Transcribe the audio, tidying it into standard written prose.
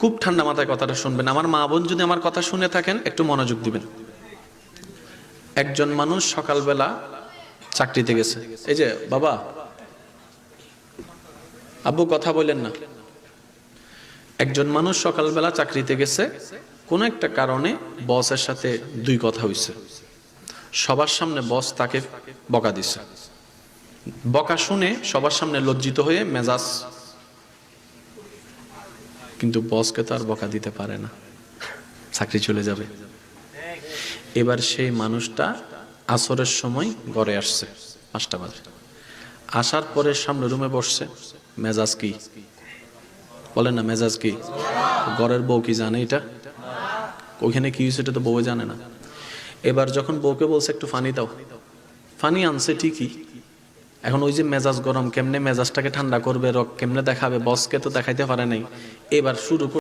খুব ঠান্ডা মাথায় কথাটা শুনবেন। আমার মা বোন যদি আমার কথা শুনে থাকেন একটু মনোযোগ দিবেন। একজন মানুষ সকালবেলা চাকরিতে গেছে। এই যে বাবা, আব্বু কথা বলেন না। একজন মানুষ সকালবেলা চাকরিতে গেছে, কোন একটা কারণে বসের সাথে দুই কথা হইছে। সবার সামনে বস তাকে বকা দিছে। বকা শুনে সবার সামনে লজ্জিত হয়ে মেজাজ, কিন্তু বসকে তো আর বকা দিতে পারে না, চাকরি চলে যাবে। এবার সেই মানুষটা আসরের সময় ঘরে আসছে 5টা বাজে। আসার পরে সামনে রুমে বসছে। মেজাজ কি বলেন না, মেজাজ কি? ঘরের বউ কি জানে এটা? ওইখানে কি হয়েছে এটা তো বউ জানে না। এবার যখন বউকে বলছে একটু পানি দাও, পানি আনছে ঠিকই, এখন ওই যে মেজাজ গরম, কেমনে মেজাজটাকে ঠান্ডা করবে, রক কেমনে দেখাবে, বসকে তো দেখাইতে পারে নাই। এবার শুরু